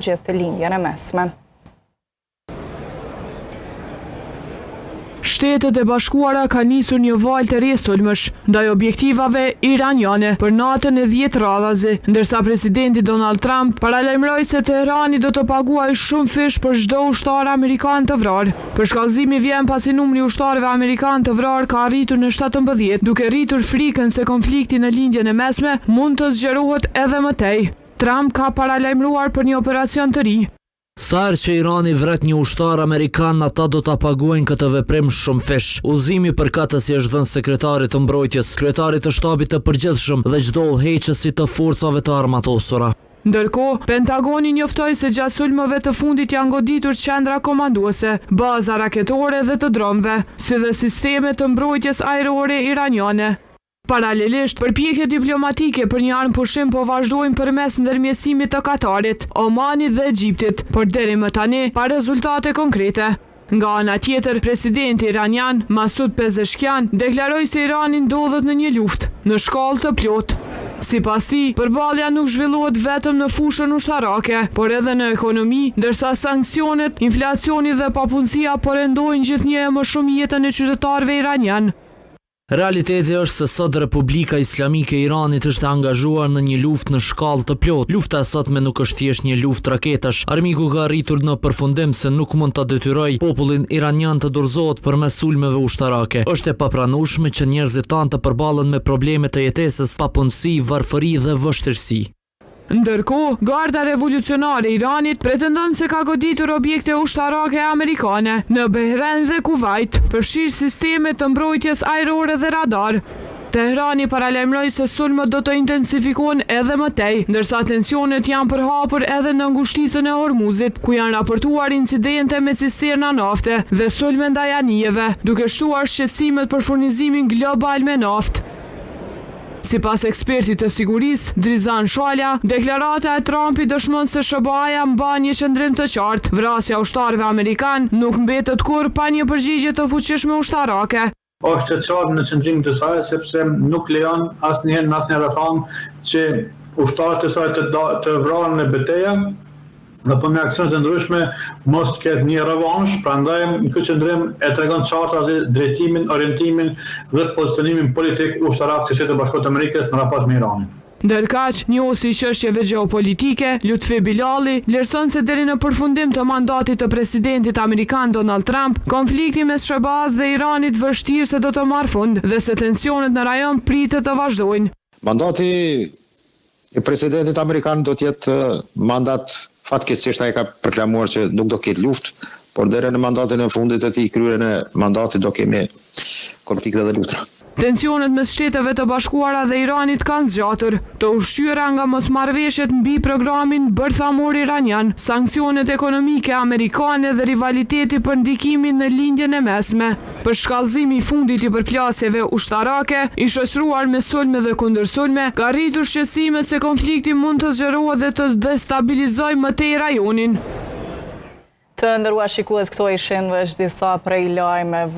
gjithë lindjen e mesme. Shtetet e Bashkuara ka nisur një valë të re sulmësh ndaj objektivave iraniane për natën e 10 radhazi, ndërsa presidenti Donald Trump paralajmëroi se Teherani do të paguajë shumë fish për çdo ushtar amerikan të vrarë. Përshkallëzimi vjen pasi numri i ushtarëve amerikan të vrarë ka arritur në 17, duke rritur frikën se konflikti në lindjen e mesme mund të zgjerohet edhe më tej. Trump ka paralajmëruar për një operacion të ri. Sa herë që Irani vret një ushtar amerikan, ata do ta paguajnë këtë veprim shumë fish. Udhëzimi përkatësi është dhënë sekretarit të mbrojtjes, kryetarit të shtabit të përgjithshëm dhe çdo udhëheqësi të forcave të armatosura. Ndërkohë, Pentagoni njoftoi se gjatë sulmeve të fundit janë goditur qendra komanduese, baza raketore dhe të dronëve, si dhe sisteme të mbrojtjes ajrore iraniane. Paralelisht, përpjekje diplomatike për një armë pushim po vazhdojnë përmes ndërmjetësimit të Katarit, Omanit dhe Egjiptit, por deri më tani pa rezultate konkrete. Nga ana tjetër, presidenti iranian Masud Pezeshkian deklaroi se Irani ndodhet në një luftë në shkallë të plotë. Sipas tij, përballja nuk zhvillohet vetëm në fushën ushtarake, por edhe në ekonomi, ndërsa sanksionet, inflacioni dhe papunësia po rendojnë gjithnjë më shumë jetën e qytetarëve iranian. Realiteti është se sot Republika Islamike e Iranit është angazhuar në një luftë në shkallë të plotë. Lufta e sotme nuk është thjesht një luftë raketash. Armiku ka arritur në përfundim se nuk mund ta detyrojë popullin iranian të dorëzohet përmes sulmeve ushtarake. Është e papranueshme që njerëzit tanë të përballen me probleme të jetesës, papunësi, varfëri dhe vështirësi. Ndërkohë, Garda Revolucionare e Iranit pretendon se ka goditur objekte ushtarake amerikane në Behrein dhe Kuvajt, përfshirë sisteme të mbrojtjes ajrore dhe radar. Teherani paralajmëroi se sulmet do të intensifikohen edhe më tej, ndërsa tensionet janë përhapur edhe në ngushticën e Hormuzit, ku janë raportuar incidente me cisterna nafte dhe sulme ndaj anijeve, duke shtuar shqetësimet për furnizimin global me naftë. Sipas ekspertit të sigurisë, Drizan Shalja, deklarata e Trumpit dëshmon se SBA-ja mban një qëndrim të qartë. Vrasja ushtarëve amerikan nuk mbetet kurrë pa një përgjigje të fuqishme ushtarake. Është e qartë në qëndrimin të saj, sepse nuk lejon asnjëherë në asnjë rrethon që ushtarët e saj të vrahen në betejë, apo me aksionet të ndryshme mos të ketë një revansh, prandaj ky qëndrim e tregon qartë atë drejtimin, orientimin dhe pozicionimin politik ushtarak të Shtetit të Bashkuar të Amerikës në raport me Iranin. Ndërkaq, njohësi i çështjeve gjeopolitike, Lutfi Bilali, vlerëson se deri në përfundim të mandatit të presidentit amerikan Donald Trump, konflikti mes SBA-s dhe Iranit vështirë se do të marrë fund dhe se tensionet në rajon pritet të vazhdojnë. Mandati i presidentit amerikan do të jetë mandat fatkeqësisht ai ka proklamuar që nuk do ketë luftë, por deri në mandatin e fundit të tij, kryen e mandatit, do kemi konflikte dhe luftra. Tensionet mes Shteteve të Bashkuara dhe Iranit kanë zgjatur, të ushqyera nga mosmarrëveshjet mbi programin bërthamor iranian, sanksionet ekonomike amerikane dhe rivaliteti për ndikimin në lindjen e mesme. Përshkallëzimi i fundit i përplasjeve ushtarake, i shoqëruar me sulme dhe kundërsulme, ka rritur shqetësimet se konflikti mund të zgjerohet dhe të destabilizojë më tej rajonin. Të nderuar shikues, këto ishin veç disa prej lajmeve.